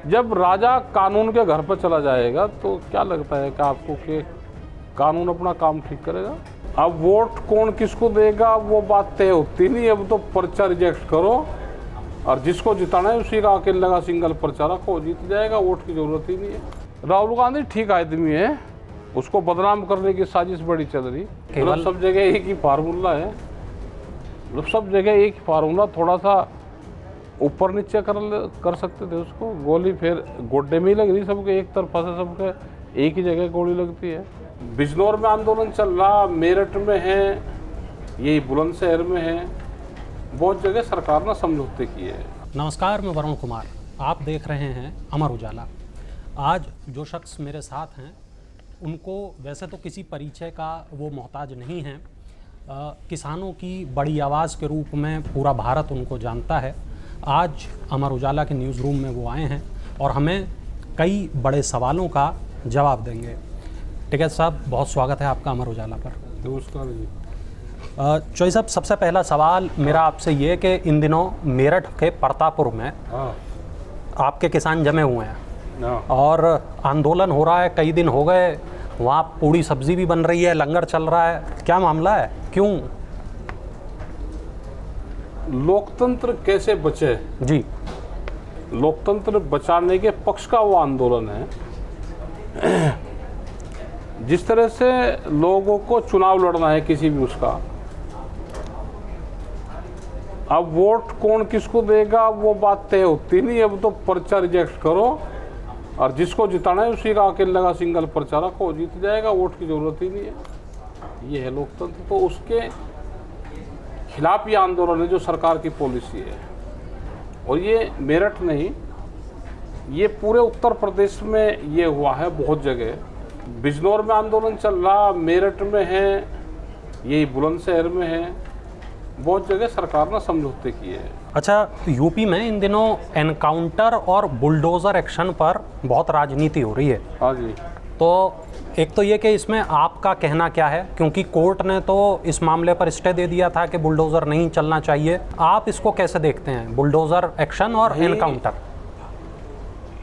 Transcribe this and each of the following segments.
जब राजा कानून के घर पर चला जाएगा तो क्या लगता है कि आपको कि कानून अपना काम ठीक करेगा? अब वोट कौन किसको देगा वो बात तय होती नहीं। अब तो पर्चा रिजेक्ट करो और जिसको जिताना है उसी का अकेले लगा सिंगल पर्चा रखो, जीत जाएगा। वोट की जरूरत ही नहीं है। राहुल गांधी ठीक आदमी है, उसको बदनाम करने की साजिश बड़ी चल रही। मतलब सब जगह एक ही फार्मूला है, मतलब सब जगह एक ही फार्मूला। थोड़ा सा ऊपर नीचे कर सकते थे उसको। गोली फिर गोड्डे में ही लग रही सबके, एक तरफा से सबके एक ही जगह गोली लगती है। बिजनौर में आंदोलन चल रहा, मेरठ में है, यही बुलंदशहर में है, बहुत जगह सरकार ने समझौते किए हैं। नमस्कार, मैं वरुण कुमार, आप देख रहे हैं अमर उजाला। आज जो शख्स मेरे साथ हैं उनको वैसे तो किसी परिचय का वो मोहताज नहीं हैं। किसानों की बड़ी आवाज़ के रूप में पूरा भारत उनको जानता है। आज अमर उजाला के न्यूज़ रूम में वो आए हैं और हमें कई बड़े सवालों का जवाब देंगे। टिकैत साहब, बहुत स्वागत है आपका अमर उजाला पर। नमस्कार जी। चौधरी साहब, सबसे पहला सवाल मेरा आपसे ये कि इन दिनों मेरठ के परतापुर में आपके किसान जमे हुए हैं और आंदोलन हो रहा है, कई दिन हो गए। वहाँ पूड़ी सब्जी भी बन रही है, लंगर चल रहा है, क्या मामला है, क्यों? लोकतंत्र कैसे बचे जी, लोकतंत्र बचाने के पक्ष का वो आंदोलन है। जिस तरह से लोगों को चुनाव लड़ना है किसी भी उसका, अब वोट कौन किसको देगा वो बात तय होती नहीं। अब तो पर्चा रिजेक्ट करो और जिसको जिताना है उसी का अकेले लगा सिंगल पर्चा रखो, जीत जाएगा। वोट की जरूरत ही नहीं है। ये है लोकतंत्र। तो उसके खिलाफ ये आंदोलन है जो सरकार की पॉलिसी है। और ये मेरठ नहीं, ये पूरे उत्तर प्रदेश में ये हुआ है बहुत जगह। बिजनौर में आंदोलन चल रहा, मेरठ में है, यही बुलंदशहर में है, बहुत जगह सरकार ने समझौते किए हैं। अच्छा, यूपी में इन दिनों एनकाउंटर और बुलडोज़र एक्शन पर बहुत राजनीति हो रही है। हाँ जी। तो एक तो ये कि इसमें आपका कहना क्या है, क्योंकि कोर्ट ने तो इस मामले पर स्टे दे दिया था कि बुलडोज़र नहीं चलना चाहिए। आप इसको कैसे देखते हैं, बुलडोज़र एक्शन और एनकाउंटर?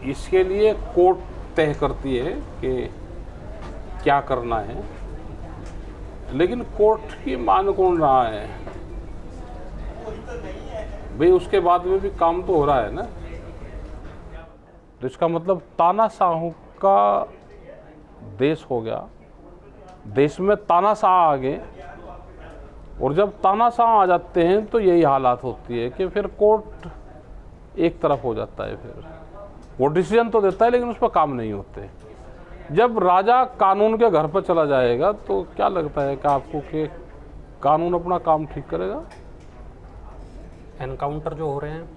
इसके लिए कोर्ट तय करती है कि क्या करना है, लेकिन कोर्ट की मान कौन रहा है भाई? उसके बाद में भी काम तो हो रहा है ना। तो इसका मतलब तानाशाहों का देश हो गया, देश में तानाशाह आ गए। और जब तानाशाह आ जाते हैं तो यही हालात होती है कि फिर कोर्ट एक तरफ हो जाता है। फिर वो डिसीजन तो देता है लेकिन उस पर काम नहीं होते। जब राजा कानून के घर पर चला जाएगा तो क्या लगता है कि आपको कि कानून अपना काम ठीक करेगा? एनकाउंटर जो हो रहे हैं,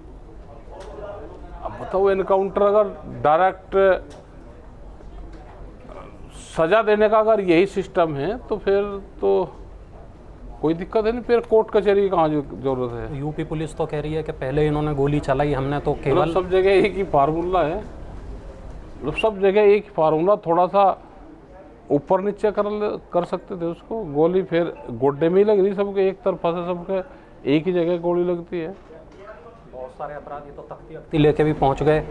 अब बताओ, एनकाउंटर अगर डायरेक्ट सजा देने का अगर यही सिस्टम है तो फिर तो कोई दिक्कत है नहीं। फिर कोर्ट कचहरी की कहाँ जरूरत है? यूपी पुलिस तो कह रही है कि पहले इन्होंने गोली चलाई, हमने तो केवल सब जगह एक ही फार्मूला है। मतलब सब जगह एक ही फार्मूला। थोड़ा सा ऊपर नीचे कर सकते थे उसको। गोली फिर गोड्डे में ही लग रही सबके, एक तरफा से सबके एक ही जगह गोली लगती है। बहुत सारे अपराधी तो तख्ती लेके भी पहुंच गए।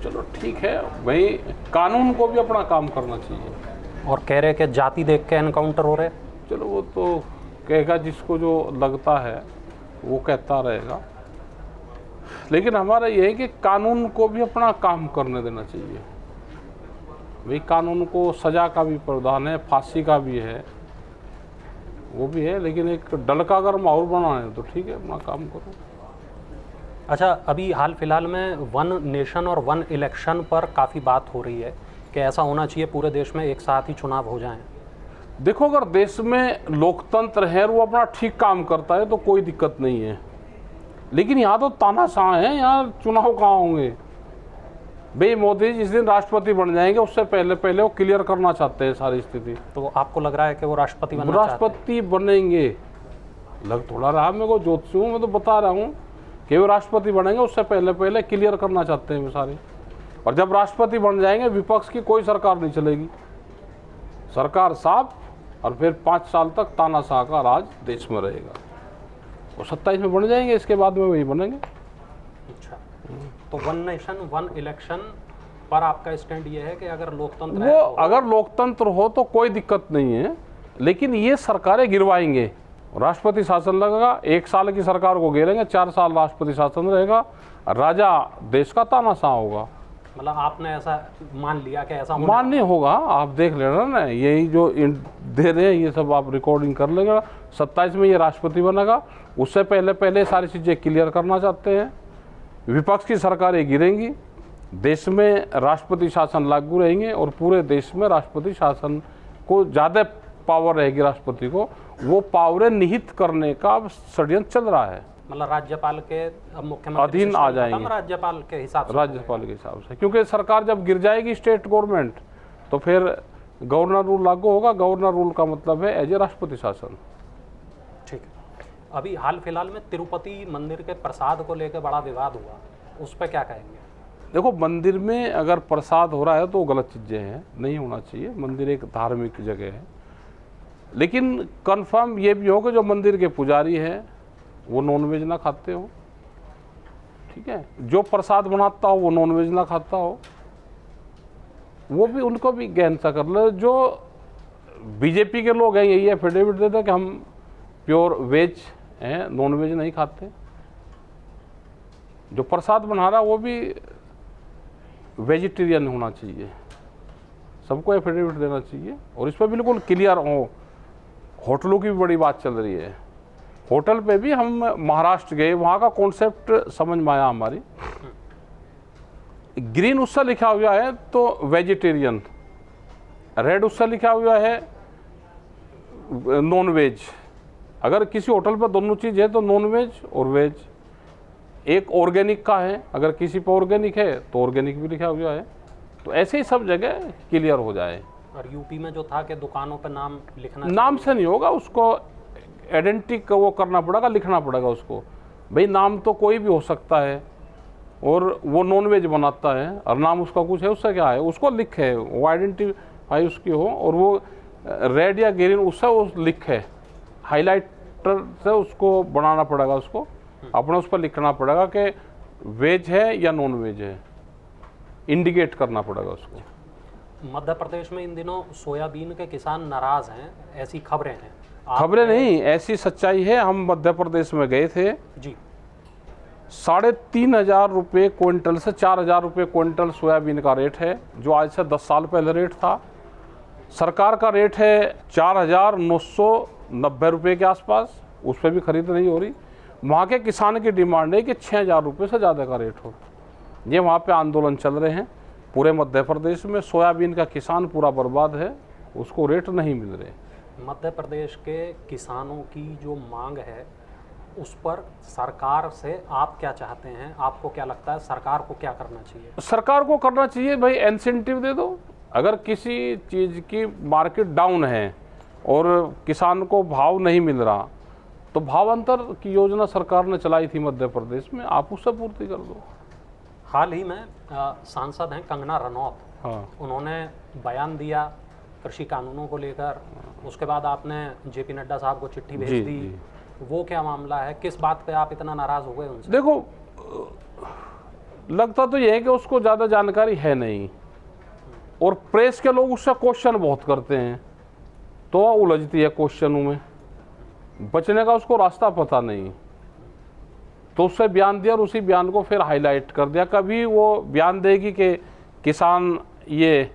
चलो ठीक है भाई, कानून को भी अपना काम करना चाहिए। और कह रहे कि जाति देख के एनकाउंटर हो रहे। चलो वो तो कहेगा, जिसको जो लगता है वो कहता रहेगा। लेकिन हमारा ये है कि कानून को भी अपना काम करने देना चाहिए भाई। कानून को सजा का भी प्रावधान है, फांसी का भी है, वो भी है। लेकिन एक डर का अगर माहौल बनाना है तो ठीक है, अपना काम करो। अच्छा, अभी हाल फिलहाल में वन नेशन और वन इलेक्शन पर काफ़ी बात हो रही है कि ऐसा होना चाहिए पूरे देश में एक साथ ही चुनाव हो जाएं। देखो, अगर देश में लोकतंत्र है और वो अपना ठीक काम करता है तो कोई दिक्कत नहीं है। लेकिन यहाँ तो तानाशाह है, यहाँ चुनाव कहाँ होंगे भाई? मोदी जिस दिन राष्ट्रपति बन जाएंगे उससे पहले वो क्लियर करना चाहते हैं सारी स्थिति। तो आपको लग रहा है कि वो राष्ट्रपति बनेंगे? लग थोड़ा रहा, मेरे को ज्योतिषी हूँ, मैं तो बता रहा हूँ कि वो राष्ट्रपति बनेंगे, उससे पहले क्लियर करना चाहते हैं वो सारे। और जब राष्ट्रपति बन जाएंगे विपक्ष की कोई सरकार नहीं चलेगी, सरकार साफ। और फिर 5 साल तक तानाशाह का राज देश में रहेगा। और 27 में बन जाएंगे, इसके बाद में वही बनेंगे। अच्छा। तो वन नेशन वन इलेक्शन पर आपका स्टैंड ये है कि अगर लोकतंत्र वो अगर लोकतंत्र हो तो कोई दिक्कत नहीं है, लेकिन ये सरकारें गिरवाएंगे, राष्ट्रपति शासन लगेगा, 1 साल की सरकार को घेरेंगे, 4 साल राष्ट्रपति शासन रहेगा, राजा देश का तानाशाह होगा। मतलब आपने ऐसा मान लिया कि ऐसा मान नहीं होगा, आप देख लेना ना, यही जो दे रहे हैं ये सब आप रिकॉर्डिंग कर लेगा। 27 में ये राष्ट्रपति बनेगा, उससे पहले सारी चीज़ें क्लियर करना चाहते हैं। विपक्ष की सरकारें गिरेंगी, देश में राष्ट्रपति शासन लागू रहेंगे और पूरे देश में राष्ट्रपति शासन को ज़्यादा पावर रहेगी, राष्ट्रपति को वो पावरें निहित करने का षड्यंत्र चल रहा है। मतलब राज्यपाल के मुख्यमंत्री अधीन आ जाएंगे, राज्यपाल के हिसाब से, राज्यपाल के हिसाब से, क्योंकि सरकार जब गिर जाएगी स्टेट गवर्नमेंट तो फिर गवर्नर रूल लागू होगा। गवर्नर रूल का मतलब है एज ए राष्ट्रपति शासन। ठीक है। अभी हाल फिलहाल में तिरुपति मंदिर के प्रसाद को लेकर बड़ा विवाद हुआ, उस पर क्या कहेंगे? देखो, मंदिर में अगर प्रसाद हो रहा है तो गलत चीज़ें हैं, नहीं होना चाहिए। मंदिर एक धार्मिक जगह है, लेकिन कंफर्म ये भी हो कि जो मंदिर के पुजारी हैं वो नॉनवेज ना खाते हो, ठीक है। जो प्रसाद बनाता हो वो नॉनवेज ना खाता हो, वो भी उनको भी गहन सा कर ले। जो बीजेपी के लोग हैं यही एफिडेविट देते हैं कि हम प्योर वेज हैं, नॉनवेज नहीं खाते। जो प्रसाद बना रहा है वो भी वेजिटेरियन होना चाहिए, सबको एफिडेविट देना चाहिए और इस पर बिल्कुल क्लियर हो। होटलों की भी बड़ी बात चल रही है, होटल पे भी हम महाराष्ट्र गए, वहाँ का कॉन्सेप्ट समझ में आया हमारी। ग्रीन उससे लिखा हुआ है तो वेजिटेरियन, रेड उससे लिखा हुआ है नॉन वेज। अगर किसी होटल पर दोनों चीज़ है तो नॉन वेज और वेज। एक ऑर्गेनिक का है, अगर किसी पर ऑर्गेनिक है तो ऑर्गेनिक भी लिखा हुआ है, तो ऐसे ही सब जगह क्लियर हो जाए। और यूपी में जो था कि दुकानों पर नाम लिखना, नाम से नहीं होगा, उसको आइडेंटिटी वो करना पड़ेगा, लिखना पड़ेगा उसको। भाई नाम तो कोई भी हो सकता है और वो नॉनवेज बनाता है और नाम उसका कुछ है, उससे क्या है, उसको लिखे, वो आइडेंटिफाई उसकी हो और वो रेड या ग्रीन उससे वो लिखे, हाईलाइटर से उसको बनाना पड़ेगा, उसको अपने उस पर लिखना पड़ेगा कि वेज है या नॉन वेज है, इंडिकेट करना पड़ेगा उसको। मध्य प्रदेश में इन दिनों सोयाबीन के किसान नाराज हैं, ऐसी खबरें हैं। खबरें नहीं, ऐसी सच्चाई है। हम मध्य प्रदेश में गए थे जी, 3,500 रुपये क्विंटल से 4,000 रुपये क्विंटल सोयाबीन का रेट है, जो आज से 10 साल पहले रेट था। सरकार का रेट है 4,990 रुपये के आसपास, उस पर भी खरीद नहीं हो रही। वहाँ के किसान की डिमांड है कि 6,000 रुपये से ज़्यादा का रेट हो। ये वहाँ पे आंदोलन चल रहे हैं पूरे मध्य प्रदेश में। सोयाबीन का किसान पूरा बर्बाद है, उसको रेट नहीं मिल रहे। मध्य प्रदेश के किसानों की जो मांग है उस पर सरकार से आप क्या चाहते हैं? आपको क्या लगता है सरकार को क्या करना चाहिए? सरकार को करना चाहिए भाई, इंसेंटिव दे दो। अगर किसी चीज़ की मार्केट डाउन है और किसान को भाव नहीं मिल रहा तो भावांतर की योजना सरकार ने चलाई थी मध्य प्रदेश में, आप उससे पूर्ति कर दो। हाल ही में सांसद हैं कंगना रनौत, हाँ, उन्होंने बयान दिया कृषि कानूनों को लेकर, उसके बाद आपने जेपी नड्डा साहब को चिट्ठी भेज जी, दी। जी। वो क्या मामला है, किस बात पे आप इतना नाराज हो गए उनसे? देखो, लगता तो ये है कि उसको ज़्यादा जानकारी है नहीं और प्रेस के लोग उससे क्वेश्चन बहुत करते हैं तो वह उलझती है क्वेश्चनों में, बचने का उसको रास्ता पता नहीं, तो उससे बयान दिया और उसी बयान को फिर हाईलाइट कर दिया। कभी वो बयान देगी कि किसान ये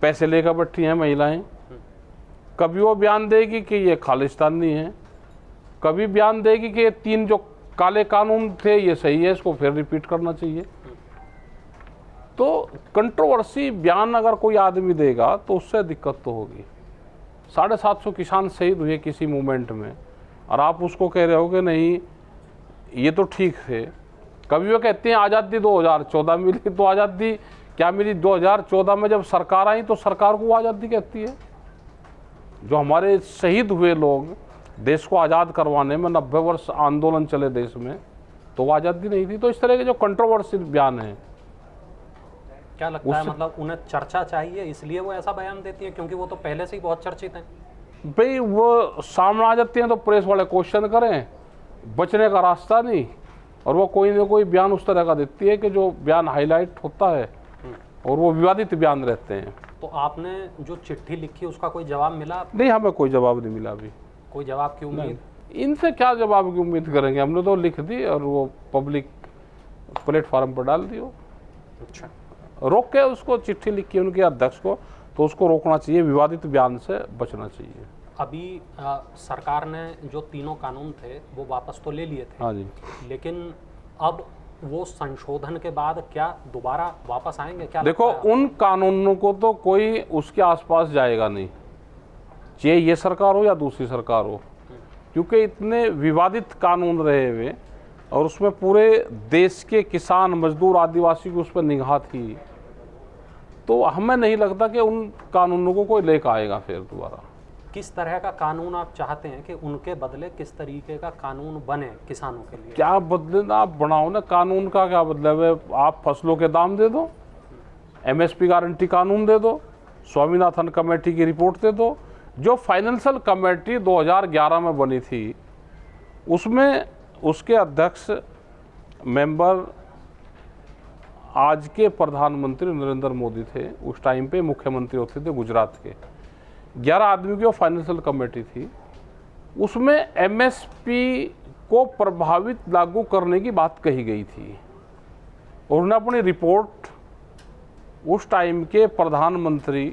पैसे लेकर बैठी हैं महिलाएं, कभी वो बयान देगी कि ये खालिस्तानी है, कभी बयान देगी कि ये 3 जो काले कानून थे ये सही है, इसको फिर रिपीट करना चाहिए। तो कंट्रोवर्सी बयान अगर कोई आदमी देगा तो उससे दिक्कत तो होगी। 750 किसान शहीद हुए किसी मूवमेंट में और आप उसको कह रहे हो कि नहीं ये तो ठीक थे। कभी वो कहते हैं आज़ादी 2014 मिली, तो आज़ादी क्या मिली 2014 में जब सरकार आई तो सरकार को आज़ादी कहती है। जो हमारे शहीद हुए लोग देश को आज़ाद करवाने में 90 वर्ष आंदोलन चले देश में, तो वो आज़ादी नहीं थी। तो इस तरह के जो कंट्रोवर्शियल बयान हैं, क्या लगता है मतलब उन्हें चर्चा चाहिए इसलिए वो ऐसा बयान देती है, क्योंकि वो तो पहले से ही बहुत चर्चित हैं? भाई वो सामने आ जाती हैं तो प्रेस वाले क्वेश्चन करें, बचने का रास्ता नहीं और वो कोई ना कोई बयान उस तरह का देती है कि जो बयान हाईलाइट होता है और वो विवादित बयान रहते हैं। तो आपने जो चिट्ठी लिखी उसका कोई जवाब मिला? नहीं, हमें कोई जवाब नहीं मिला अभी। कोई जवाब की उम्मीद? इनसे क्या जवाब की उम्मीद करेंगे, हमने तो लिख दी और वो पब्लिक प्लेटफॉर्म पर डाल दी। हो अच्छा, रोक के उसको चिट्ठी लिखी उनके अध्यक्ष को, तो उसको रोकना चाहिए, विवादित बयान से बचना चाहिए। अभी सरकार ने जो तीनों कानून थे वो वापस तो ले लिए थे। हाँ जी। लेकिन अब वो संशोधन के बाद क्या दोबारा वापस आएंगे? क्या देखो, लगता है? उन कानूनों को तो कोई उसके आसपास जाएगा नहीं, चाहे ये सरकार हो या दूसरी सरकार हो, क्योंकि इतने विवादित कानून रहे हुए और उसमें पूरे देश के किसान, मजदूर, आदिवासी की उस पर निगाह थी, तो हमें नहीं लगता कि उन कानूनों को कोई लेकर आएगा फिर दोबारा। किस तरह का कानून आप चाहते हैं कि उनके बदले किस तरीके का कानून बने किसानों के लिए? क्या बदले ना, आप बनाओ ना, कानून का क्या मतलब है? आप फसलों के दाम दे दो, एमएसपी गारंटी कानून दे दो, स्वामीनाथन कमेटी की रिपोर्ट दे दो। जो फाइनेंशियल कमेटी 2011 में बनी थी उसमें उसके अध्यक्ष मेंबर आज के प्रधानमंत्री नरेंद्र मोदी थे, उस टाइम पे मुख्यमंत्री होते थे गुजरात के। 11 आदमी की वो फाइनेंशियल कमेटी थी, उसमें एमएसपी को प्रभावित लागू करने की बात कही गई थी और उन्होंने अपनी रिपोर्ट उस टाइम के प्रधानमंत्री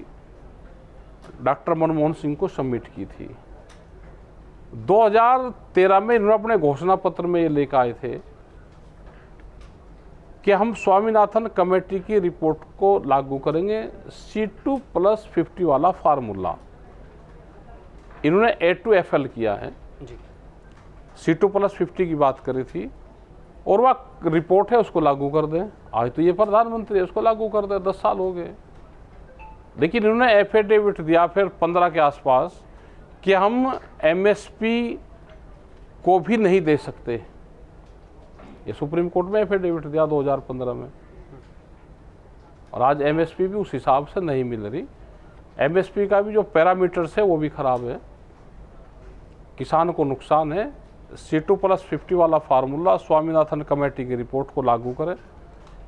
डॉक्टर मनमोहन सिंह को सबमिट की थी। 2013 में इन्होंने अपने घोषणा पत्र में ये लेकर आए थे कि हम स्वामीनाथन कमेटी की रिपोर्ट को लागू करेंगे, C2+50 वाला फार्मूला। इन्होंने A2FL किया है जी। C2+50 की बात करी थी और वह रिपोर्ट है, उसको लागू कर दें। आज तो ये प्रधानमंत्री है, उसको लागू कर दें, 10 साल हो गए। लेकिन इन्होंने एफिडेविट दिया फिर 15 के आसपास कि हम एमएसपी को भी नहीं दे सकते। ये सुप्रीम कोर्ट में एफिडेविट दिया 2015 में, और आज एमएसपी भी उस हिसाब से नहीं मिल रही। एमएसपी का भी जो पैरामीटर्स है वो भी खराब है, किसान को नुकसान है। C2+50 वाला फार्मूला स्वामीनाथन कमेटी की रिपोर्ट को लागू करें,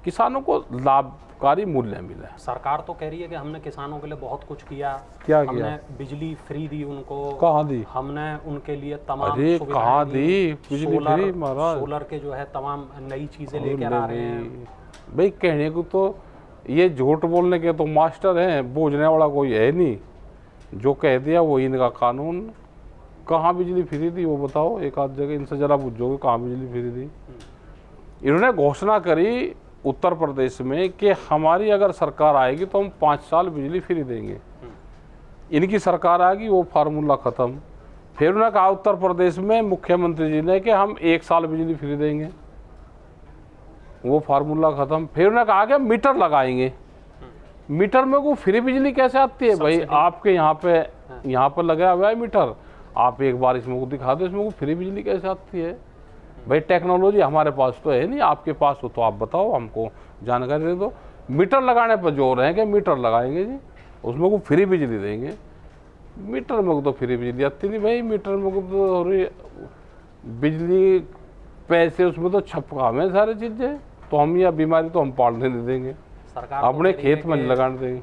किसानों को लाभकारी मूल्य मिले। सरकार तो कह रही है कि हमने किसानों के लिए बहुत कुछ किया। क्या हमने किया? बिजली फ्री दी उनको। कहाँ दी? हमने उनके लिए तमाम अरे सुविधाएं कहाँ दी। दी बिजली फ्री महाराज? सोलर के जो है तमाम नई चीजें लेकर आ रहे हैं। भाई कहने को तो ये झूठ बोलने के तो मास्टर हैं, बूझने वाला कोई है नहीं। जो कह दिया वो इनका कानून। कहाँ बिजली फ्री दी वो बताओ, एक आध जगह इनसे जरा पूछोगे कहाँ बिजली फ्री दी। इन्होंने घोषणा करी उत्तर प्रदेश में कि हमारी अगर सरकार आएगी तो हम 5 साल बिजली फ्री देंगे। इनकी सरकार आएगी, वो फार्मूला ख़त्म। फिर उन्होंने कहा उत्तर प्रदेश में मुख्यमंत्री जी ने कि हम 1 साल बिजली फ्री देंगे, वो फार्मूला ख़त्म। फिर उन्होंने कहा कि मीटर लगाएंगे। मीटर में को फ्री बिजली कैसे आती है भाई? आपके यहाँ पर लगा हुआ है मीटर, आप एक बार इसमें को दिखा दो, इसमें को फ्री बिजली कैसे आती है? भाई टेक्नोलॉजी हमारे पास तो है नहीं, आपके पास हो तो आप बताओ, हमको जानकारी दे दो। मीटर लगाने पर जोर है कि मीटर लगाएंगे जी, उसमें को फ्री बिजली देंगे। मीटर में को तो फ्री बिजली आती नहीं भाई, मीटर में को तो बिजली पैसे उसमें तो छपका में सारी चीज़ें, तो हम यह बीमारी तो हम पालने नहीं देंगे, सरकार अपने खेत में लगाने देंगे।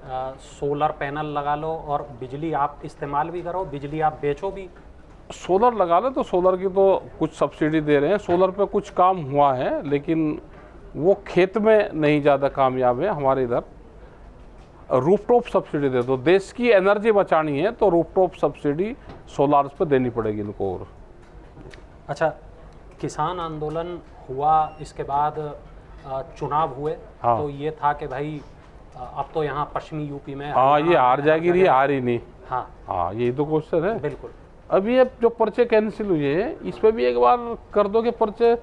सोलर पैनल लगा लो और बिजली आप इस्तेमाल भी करो, बिजली आप बेचो भी। सोलर लगा ले तो सोलर की तो कुछ सब्सिडी दे रहे हैं, सोलर पे कुछ काम हुआ है, लेकिन वो खेत में नहीं ज़्यादा कामयाब है। हमारे इधर रूफटॉप सब्सिडी दे दो, देश की एनर्जी बचानी है तो रूफटॉप सब्सिडी सोलार पे देनी पड़ेगी इनको। और अच्छा, किसान आंदोलन हुआ, इसके बाद चुनाव हुए। हाँ। तो ये था कि भाई अब तो यहाँ पश्चिमी यूपी में हाँ, ये हार जाएगी, ये हार ही नहीं। हाँ हाँ, यही तो क्वेश्चन है। बिल्कुल। अब ये जो पर्चे कैंसिल हुए हैं, इस पर भी एक बार कर दो कि पर्चे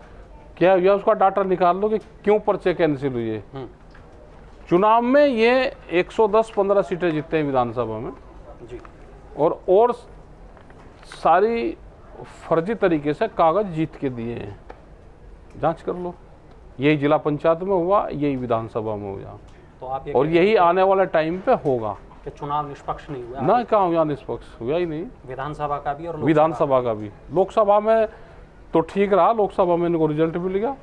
क्या हुआ, उसका डाटा निकाल लो कि क्यों पर्चे कैंसिल हुए। चुनाव में ये 110-15 सीटें जीतते हैं विधानसभा में जी, और सारी फर्जी तरीके से कागज जीत के दिए हैं। जांच कर लो, यही जिला पंचायत में हुआ, यही विधानसभा में हुआ, तो आप ये और यही आने वाले टाइम पे होगा। कि चुनाव निष्पक्ष नहीं हुआ ना, कहाँ हुआ निष्पक्ष? हुआ ही नहीं। विधानसभा का भी और विधानसभा का भी। लोकसभा में तो ठीक रहा, लोकसभा में इनको रिजल्ट मिल गया।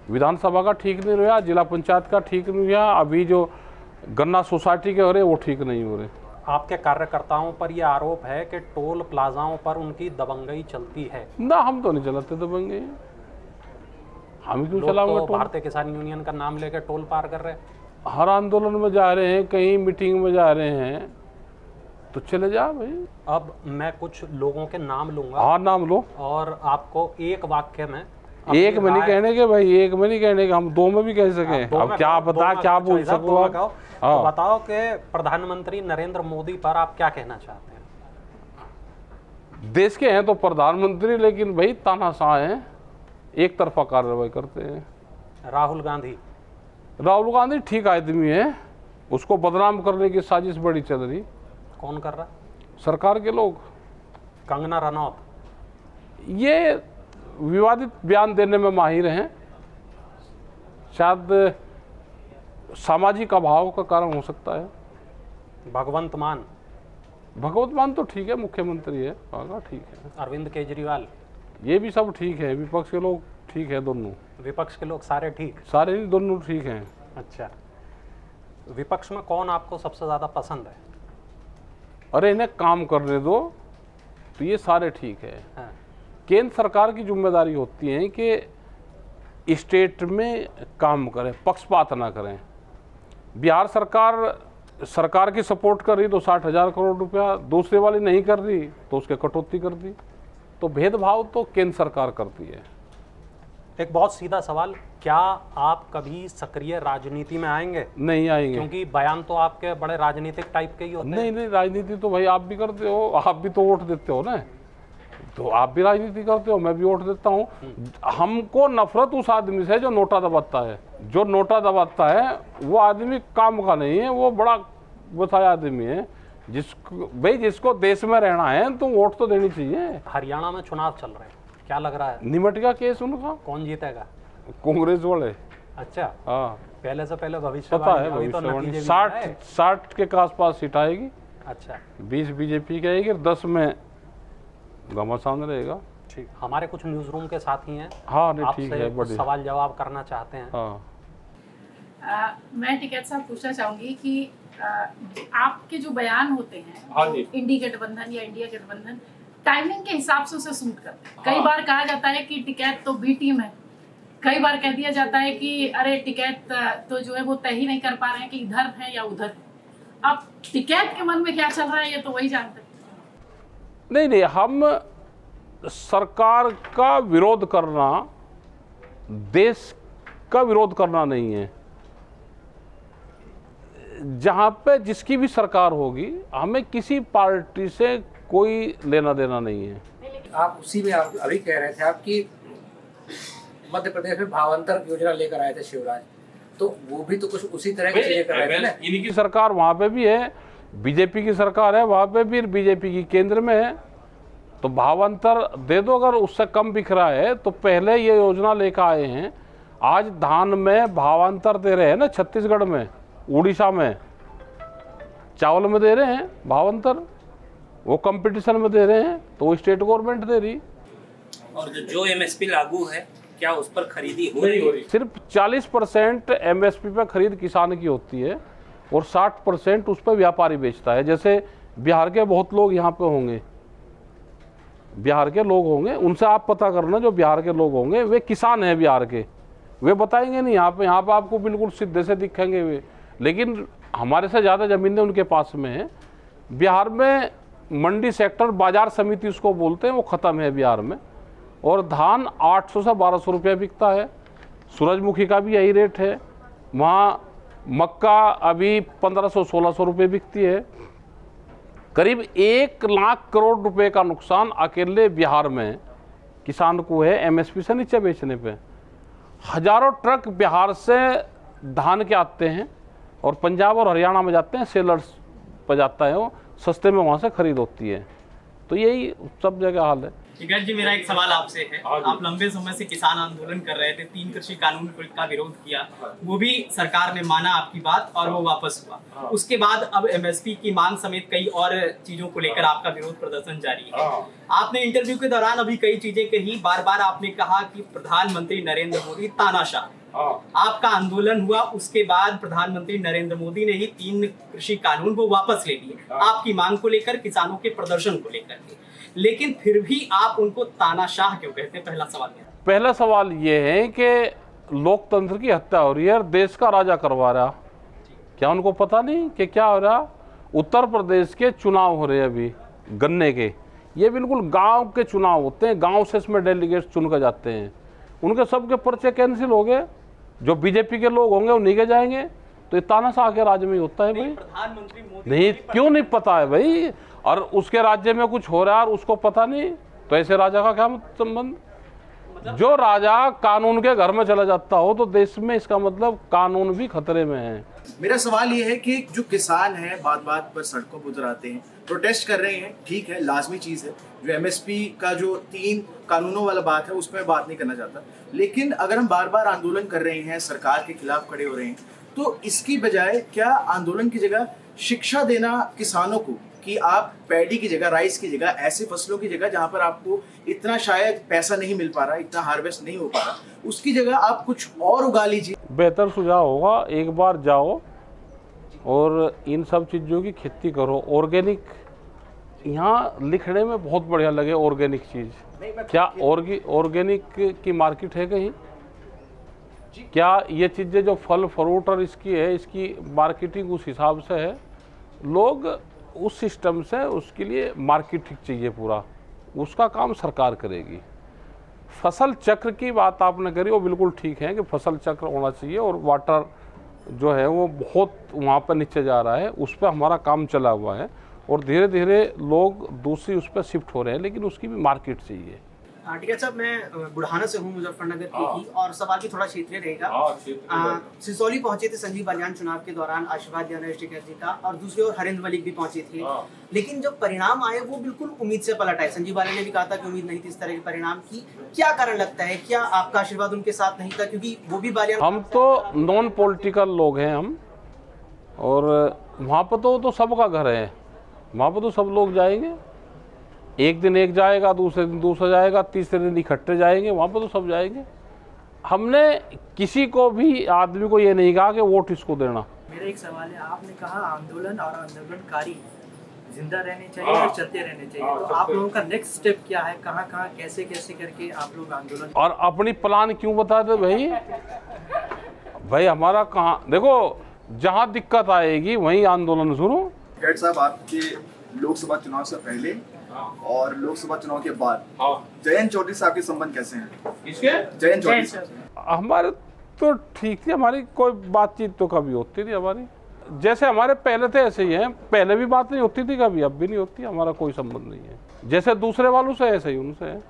विधानसभा का ठीक नहीं रहा, जिला पंचायत का ठीक नहीं रहा, अभी जो गन्ना सोसाइटी के हो रहे वो ठीक नहीं हो रहे। आपके कार्यकर्ताओं पर यह आरोप है कि टोल प्लाजाओं पर उनकी दबंगई चलती है। ना, हम तो नहीं चलाते दबंगे, हम क्यों लोग चलाऊंगा तो टोल? भारतीय किसान यूनियन का नाम लेकर टोल पार कर रहे हैं। हर आंदोलन में जा रहे हैं, कहीं मीटिंग में जा रहे हैं, तो चले जा भाई। अब मैं कुछ लोगों के नाम लूंगा। हाँ, नाम लो। और आपको एक वाक्य में, एक में नहीं कहने के भाई, एक में नहीं कहने के, हम दो में भी कह सके। अब क्या बता, क्या बोल सको आप? तो बताओ कि प्रधानमंत्री नरेंद्र मोदी पर आप क्या कहना चाहते हैं? देश के हैं तो प्रधानमंत्री, लेकिन भाई तानाशाह हैं, एक तरफा कार्रवाई करते हैं। राहुल गांधी ठीक आदमी है, उसको बदनाम करने की साजिश बड़ी चल रही। कौन कर रहा? सरकार के लोग। कंगना रनौत, ये विवादित बयान देने में माहिर हैं, शायद सामाजिक अभाव का कारण हो सकता है। भगवंत मान तो ठीक है, मुख्यमंत्री है, हाँ ठीक है। अरविंद केजरीवाल, ये भी सब ठीक है, विपक्ष के लोग ठीक है, दोनों। विपक्ष के लोग सारे ठीक? सारे नहीं, दोनों ठीक हैं। अच्छा, विपक्ष में कौन आपको सबसे ज़्यादा पसंद है? अरे इन्हें काम करने दो, तो ये सारे ठीक है। हाँ। केंद्र सरकार की जिम्मेदारी होती है कि स्टेट में काम करें, पक्षपात ना करें। बिहार सरकार की सपोर्ट कर रही तो 60,000 करोड़ रुपया, दूसरे वाली नहीं कर रही तो उसके कटौती कर दी। तो भेदभाव तो केंद्र सरकार करती है। एक बहुत सीधा सवाल, क्या आप कभी सक्रिय राजनीति में आएंगे? नहीं आएंगे, क्योंकि बयान तो आपके बड़े राजनीतिक टाइप के ही होते हैं। नहीं, राजनीति तो भाई आप भी करते हो, आप भी तो वोट देते हो ना, तो आप भी राजनीति करते हो, मैं भी वोट देता हूँ। हमको नफरत उस आदमी से जो नोटा दबाता है। जो नोटा दबाता है वो आदमी काम का नहीं है, वो बड़ा बताया आदमी है। जिसको देश में रहना है तो वोट तो देनी चाहिए। हरियाणा में चुनाव चल रहे हैं, क्या लग रहा है? निमट का केस उनका, कौन जीतेगा? कांग्रेस वाले। अच्छा, हाँ, पहले से पहले पता है भविष्यवाणी। 60 के आसपास सीट आएगी। अच्छा, 20 बीजेपी की आएगी, 10 में घमासान रहेगा। ठीक, हमारे कुछ न्यूज रूम के साथी हैं। हाँ, नहीं ठीक है, आपसे सवाल जवाब करना चाहते हैं। हाँ, मैं टिकैत साहब पूछना चाहूंगी कि आपके जो बयान होते हैं, हाँ जी, इंडी गठबंधन या इंडिया गठबंधन टाइमिंग के हिसाब से उसे सूट करते हैं। कई बार कहा जाता है कि टिकैत तो बी टीम है, कई बार कह दिया जाता है कि अरे टिकैत तो जो है वो तय ही नहीं कर पा रहे हैं कि इधर है या उधर है। अब टिकैत के मन में क्या चल रहा है ये तो वही जानते हैं। नहीं, हम सरकार का विरोध करना, देश का विरोध करना नहीं है। जहां पे जिसकी भी सरकार होगी, हमें किसी पार्टी से कोई लेना देना नहीं है। आप उसी में आप अभी कह रहे थे आप कि मध्य प्रदेश में भावांतर योजना लेकर आए थे शिवराज, तो वो भी तो कुछ उसी तरह की चीजें कर रहे थे ना। इनकी सरकार वहां पे भी है, बीजेपी की सरकार है वहां पे भी, बीजेपी की केंद्र में है, तो भावांतर दे दो। अगर उससे कम बिक रहा है तो पहले ये योजना लेकर आए हैं। आज धान में भावांतर दे रहे हैं ना, छत्तीसगढ़ में, उड़ीसा में, चावल में दे रहे हैं भावांतर, वो कंपटीशन में दे रहे हैं, तो वो स्टेट गवर्नमेंट दे रही। और जो एमएसपी लागू है, क्या उस पर खरीदी हो रही है? सिर्फ 40% एमएसपी पे खरीद किसान की होती है और 60% उस पर व्यापारी बेचता है। जैसे बिहार के बहुत लोग यहाँ पे होंगे, बिहार के लोग होंगे, उनसे आप पता करना, जो बिहार के लोग होंगे वे किसान हैं बिहार के, वे बताएंगे नहीं यहाँ पे आपको बिल्कुल सीधे से दिखेंगे वे, लेकिन हमारे से ज़्यादा ज़मीनें उनके पास में है। बिहार में मंडी सेक्टर, बाजार समिति उसको बोलते हैं, वो ख़त्म है बिहार में, और धान 800 से 1200 रुपये बिकता है। सूरजमुखी का भी यही रेट है। वहाँ मक्का अभी 1500-1600 रुपये बिकती है। करीब 1 लाख करोड़ रुपए का नुकसान अकेले बिहार में किसान को है एमएसपी से नीचे बेचने पे। हजारों ट्रक बिहार से धान के आते हैं और पंजाब और हरियाणा में जाते हैं, सेलर्स पर जाता है, वो सस्ते में वहाँ से खरीद होती है। तो यही सब जगह हाल है। टिकैत जी, मेरा एक सवाल आपसे है। आप लंबे समय से किसान आंदोलन कर रहे थे, 3 कृषि कानून का विरोध किया, वो भी सरकार ने माना आपकी बात और वो वापस हुआ। उसके बाद अब एमएसपी की मांग समेत कई और चीजों को लेकर आपका विरोध प्रदर्शन जारी है। आपने इंटरव्यू के दौरान अभी कई चीजें कही, बार बार आपने कहा कि प्रधानमंत्री नरेंद्र मोदी तानाशाह। आपका आंदोलन हुआ, उसके बाद प्रधानमंत्री नरेंद्र मोदी ने ही 3 कृषि कानून वो वापस ले लिए, आपकी मांग को लेकर, किसानों के प्रदर्शन को लेकर के। लेकिन फिर भी आप उनको तानाशाह क्यों कहते हैं? पहला सवाल ये है कि लोकतंत्र की हत्या हो रही है और देश का राजा करवा रहा। क्या उनको पता नहीं कि क्या हो रहा? उत्तर प्रदेश के चुनाव हो रहे हैं अभी गन्ने के, ये बिल्कुल गांव के चुनाव होते हैं, गांव से इसमें डेलीगेट्स चुन कर जाते हैं। उनके सबके पर्चे कैंसिल हो गए, जो बीजेपी के लोग होंगे वो निकल जाएंगे। तो ये तानाशाह के राज्य में होता है भाई? प्रधानमंत्री मोदी नहीं, क्यों नहीं पता है भाई? और उसके राज्य में कुछ हो रहा है और उसको पता नहीं, तो ऐसे राजा का क्या संबंध? जो राजा कानून के घर में चला जाता हो तो देश में, इसका मतलब कानून भी खतरे में है। मेरा सवाल ये है कि जो किसान हैं बात बात पर सड़कों पर उतर आते हैं, प्रोटेस्ट कर रहे हैं, ठीक है, लाजमी चीज़ है। जो एमएसपी का जो 3 कानूनों वाला बात है उस पर बात नहीं करना चाहता, लेकिन अगर हम बार बार आंदोलन कर रहे हैं, सरकार के खिलाफ खड़े हो रहे हैं, तो इसकी बजाय क्या आंदोलन की जगह शिक्षा देना किसानों को कि आप पैडी की जगह, राइस की जगह, ऐसे फसलों की जगह जहां पर आपको इतना शायद पैसा नहीं मिल पा रहा, इतना हार्वेस्ट नहीं हो पा रहा, उसकी जगह आप कुछ और उगा लीजिए। बेहतर सुझाव होगा एक बार जाओ और इन सब चीज़ों की खेती करो। ऑर्गेनिक यहाँ लिखने में बहुत बढ़िया लगे, ऑर्गेनिक चीज़। क्या ऑर्गेनिक की मार्केट है कहीं? क्या ये चीज़ें जो फल फ्रूट और इसकी है, इसकी मार्केटिंग उस हिसाब से है? लोग उस सिस्टम से, उसके लिए मार्केटिंग चाहिए पूरा, उसका काम सरकार करेगी। फसल चक्र की बात आपने करी, वो बिल्कुल ठीक है कि फसल चक्र होना चाहिए, और वाटर जो है वो बहुत वहाँ पर नीचे जा रहा है, उस पर हमारा काम चला हुआ है और धीरे धीरे लोग दूसरी उस पर शिफ्ट हो रहे हैं, लेकिन उसकी भी मार्केट चाहिए। टिकैत साहब, मैं बुढ़ाना से हूँ, मुजफ्फरनगर की ही, और सवाल भी थोड़ा क्षेत्रीय रहेगा। सिसौली पहुंचे थे संजीव बालियान चुनाव के दौरान, आशीर्वाद दिया नरेश टिकैत जी का, और दूसरी ओर हरिंद्र मलिक भी पहुंचे थे। लेकिन जब परिणाम आए वो बिल्कुल उम्मीद से पलट आए। संजीव बालियान ने भी कहा था कि उम्मीद नहीं थी इस तरह के परिणाम की। क्या कारण लगता है? क्या आपका आशीर्वाद उनके साथ नहीं था? क्योंकि वो भी बालियान, हम तो नॉन पॉलिटिकल लोग हैं हम, और वहाँ पर तो सबका घर है, वहाँ पर तो सब लोग जाएंगे। एक दिन एक जाएगा, दूसरे दिन दूसरा जाएगा, तीसरे दिन इकट्ठे जाएंगे, वहाँ पर तो सब जाएंगे। हमने किसी को भी, आदमी को ये नहीं कहा कि वोट इसको देना। मेरा एक सवाल है, आपने कहा आंदोलन और आंदोलनकारी जिंदा रहने चाहिए और चलते रहने चाहिए, तो आप लोगों का नेक्स्ट स्टेप क्या है? कहाँ कहाँ कैसे कैसे करके आप लोग आंदोलन? और अपनी प्लान क्यों बताते भाई? हमारा कहाँ, देखो जहाँ दिक्कत आएगी वहीं आंदोलन शुरू। टिकैत साहब, आपके लोकसभा चुनाव से पहले और लोकसभा चुनाव के बाद जयंत चौधरी साहब के संबंध कैसे हैं? किसके? जयंत चौधरी साहब। हमारे तो ठीक थी, हमारी कोई बातचीत तो कभी होती थी हमारी, जैसे हमारे पहले थे ऐसे ही हैं। पहले भी बात नहीं होती थी कभी, अब भी नहीं होती। हमारा कोई संबंध नहीं है, जैसे दूसरे वालों से ऐसे ही उनसे है।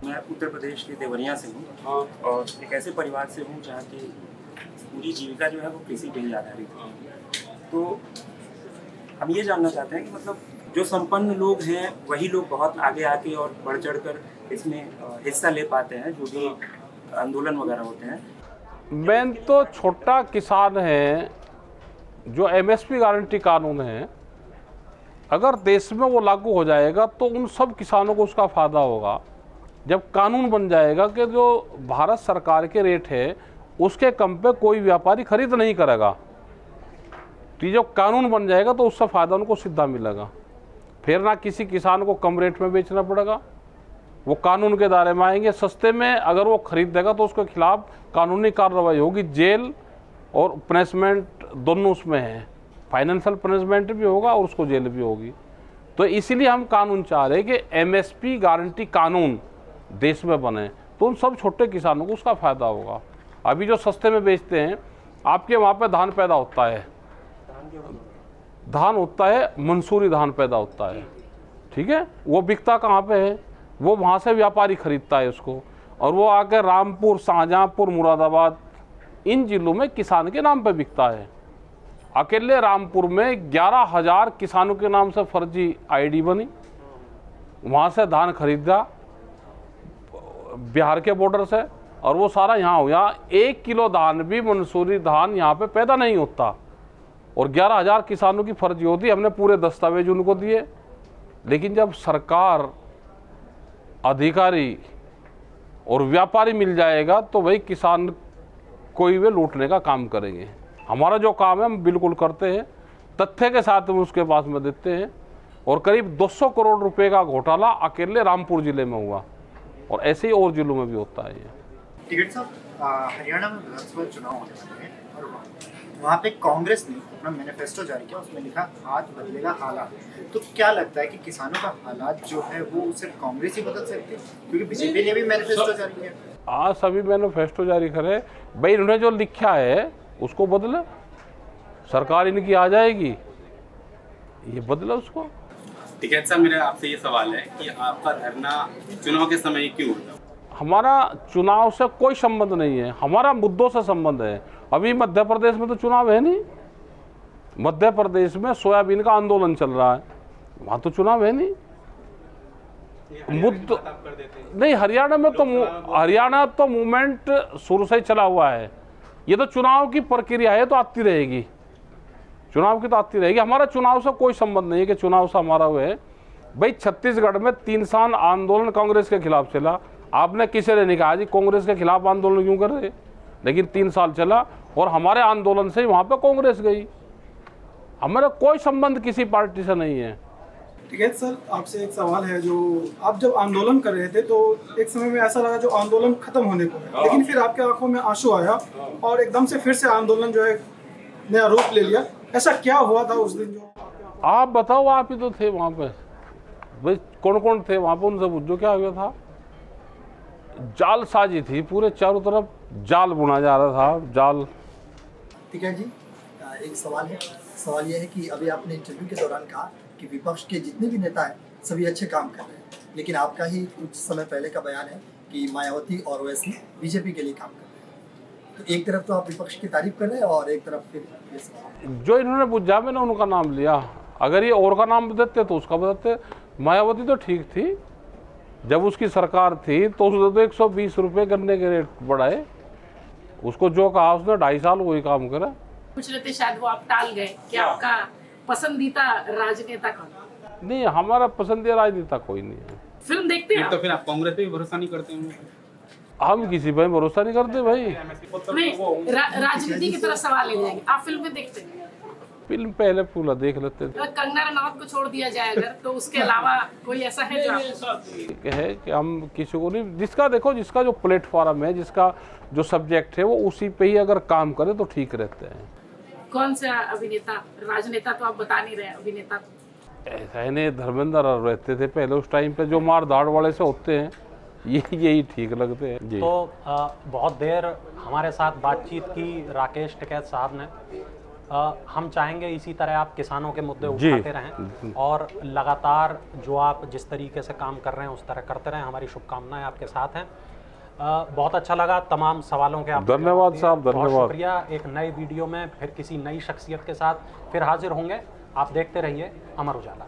मैं उत्तर प्रदेश के देवरिया से हूँ और एक ऐसे परिवार से हूँ जहाँ की पूरी जीविका जो है वो कृषि पे ही आधारित है। तो हम ये जानना चाहते हैं कि मतलब जो संपन्न लोग हैं वही लोग बहुत आगे आके और बढ़ चढ़ कर इसमें हिस्सा ले पाते हैं, जो भी आंदोलन वगैरह होते हैं। मेन तो छोटा किसान है, जो एमएसपी गारंटी कानून है, अगर देश में वो लागू हो जाएगा तो उन सब किसानों को उसका फ़ायदा होगा। जब कानून बन जाएगा कि जो भारत सरकार के रेट है उसके कम पे कोई व्यापारी खरीद नहीं करेगा, तो जब कानून बन जाएगा तो उससे फ़ायदा उनको सीधा मिलेगा। फिर ना किसी किसान को कम रेट में बेचना पड़ेगा, वो कानून के दायरे में आएंगे। सस्ते में अगर वो खरीद देगा तो उसके खिलाफ कानूनी कार्रवाई होगी, जेल और पनिशमेंट दोनों उसमें है, फाइनेंशियल पनिशमेंट भी होगा और उसको जेल भी होगी। तो इसीलिए हम कानून चाह रहे हैं कि एमएसपी गारंटी कानून देश में बने, तो उन सब छोटे किसानों को उसका फ़ायदा होगा। अभी जो सस्ते में बेचते हैं, आपके वहाँ पे धान पैदा होता है, धान होता है, मंसूरी धान पैदा होता है, ठीक है, वो बिकता कहाँ पे है? वो वहाँ से व्यापारी खरीदता है उसको, और वो आकर रामपुर, शाहजहाँपुर, मुरादाबाद, इन जिलों में किसान के नाम पे बिकता है। अकेले रामपुर में 11,000 किसानों के नाम से फर्जी आईडी बनी, वहाँ से धान खरीदा बिहार के बॉर्डर से, और वो सारा यहाँ हो, यहाँ 1 किलो धान भी मंसूरी धान यहाँ पे पैदा नहीं होता, और 11,000 किसानों की फर्जी होती। हमने पूरे दस्तावेज उनको दिए, लेकिन जब सरकार, अधिकारी और व्यापारी मिल जाएगा तो भाई किसान कोई भी लूटने का काम करेंगे। हमारा जो काम है हम बिल्कुल करते हैं, तथ्य के साथ हम उसके पास में देते हैं। और करीब 200 करोड़ रुपए का घोटाला अकेले रामपुर जिले में हुआ, और ऐसे ही और जिलों में भी होता है ये। टिकैत साहब, हरियाणा में विधानसभा चुनाव होने वाले हैं और वहाँ पे कांग्रेस ने अपना मैनिफेस्टो जारी किया, उसमें लिखा आज बदलेगा हालात। तो क्या लगता है कि किसानों का हालात जो है वो सिर्फ कांग्रेस ही बदल सकती है, क्योंकि बीजेपी ने भी मैनिफेस्टो जारी किया। आज सभी मैनिफेस्टो जारी करे भाई, इन्होंने जो लिखा है उसको बदले, सरकार इनकी आ जाएगी, ये बदले उसको। टिकैत साहब, मेरा आपसे ये सवाल है कि आपका धरना चुनाव के समय क्यों होता है? हमारा चुनाव से कोई संबंध नहीं है, हमारा मुद्दों से संबंध है। अभी मध्य प्रदेश में तो चुनाव है नहीं, मध्य प्रदेश में सोयाबीन का आंदोलन चल रहा है, वहाँ तो चुनाव है नहीं। मुद्दों नहीं, हरियाणा तो मूवमेंट शुरू से ही चला हुआ है। ये तो चुनाव की प्रक्रिया है, तो आती रहेगी, चुनाव की तो आती रहेगी। हमारा चुनाव से कोई संबंध नहीं है कि चुनाव से हमारा वो है। भाई छत्तीसगढ़ में 3 साल आंदोलन कांग्रेस के खिलाफ चला, आपने किसी ने नहीं कहा जी कांग्रेस के खिलाफ आंदोलन क्यों कर रहे, लेकिन 3 साल चला, और हमारे आंदोलन से ही वहाँ पे कांग्रेस गई। हमारा कोई संबंध किसी पार्टी से नहीं है। टिकैत सर, आपसे एक सवाल है, जो आप जब आंदोलन कर रहे थे तो एक समय में ऐसा लगा जो आंदोलन खत्म होने को है, लेकिन फिर आपके आंखों में आंसू आया और एकदम से फिर से आंदोलन जो है नया रूप ले लिया। ऐसा क्या हुआ था उस दिन? जो आप बताओ, आप ही तो थे वहाँ पे, भाई कौन कौन थे वहाँ पे, उनसे पूछो क्या हुआ था। जालसाजी थी, पूरे चारों तरफ जाल बुना जा रहा था, जाल। टिकैत जी, एक सवाल है, सवाल यह है कि अभी आपने इंटरव्यू के दौरान कहा कि विपक्ष के जितने भी नेता हैं सभी अच्छे काम कर रहे हैं, लेकिन आपका ही कुछ समय पहले का बयान है कि मायावती और ओवैसी बीजेपी के लिए काम कर रहे हैं। तो एक तरफ तो आप विपक्ष की तारीफ कर रहे हैं और एक तरफ फिर जो इन्होंने बुझा, मैंने उनका नाम लिया। अगर ये और का नाम बताते तो उसका बताते। मायावती तो ठीक थी, जब उसकी सरकार थी तो उसने तो 120 रुपये गन्ने के रेट बढ़ाए, उसको जो कहा उसने 2.5 साल वही काम करा। पूछ रहे थे, शायद वो आप टाल गए कि आपका पसंदीदा राजनेता कौन? नहीं, हमारा पसंदीदा राजनेता कोई नहीं है। फिल्म देखते हैं तो फिर आप कांग्रेस पे भी भरोसा नहीं करते हैं? हम किसी पे भरोसा नहीं करते भाई। नहीं, राजनीति की तरफ सवाल ले जाएंगे। आप फिल्म में देखते हैं? फिल्म पहले पूरा देख लेते थे। कंगना रनौत को छोड़ दिया जाए अगर, तो उसके अलावा कोई ऐसा है जो है कि हम किसी को नहीं, जिसका देखो, जिसका जो प्लेटफॉर्म है, जिसका जो सब्जेक्ट है, वो उसी पे ही अगर काम करे तो ठीक रहते हैं। कौन सा अभिनेता? राजनेता तो आप बता नहीं रहे, अभिनेता ऐसा है नहीं, धर्मेंद्र रहते थे पहले उस टाइम पे, जो मार धाड़ वाले से होते हैं, यही ठीक लगते हैं जी। तो बहुत देर हमारे साथ बातचीत की राकेश टिकैत साहब ने। हम चाहेंगे इसी तरह आप किसानों के मुद्दे उठाते रहें और लगातार जो आप जिस तरीके से काम कर रहे हैं उस तरह करते रहें। हमारी शुभकामनाएं आपके साथ हैं। बहुत अच्छा लगा तमाम सवालों के। धन्यवाद साहब, धन्यवाद, बहुत शुक्रिया। एक नई वीडियो में फिर किसी नई शख्सियत के साथ फिर हाजिर होंगे। आप देखते रहिए अमर उजाला।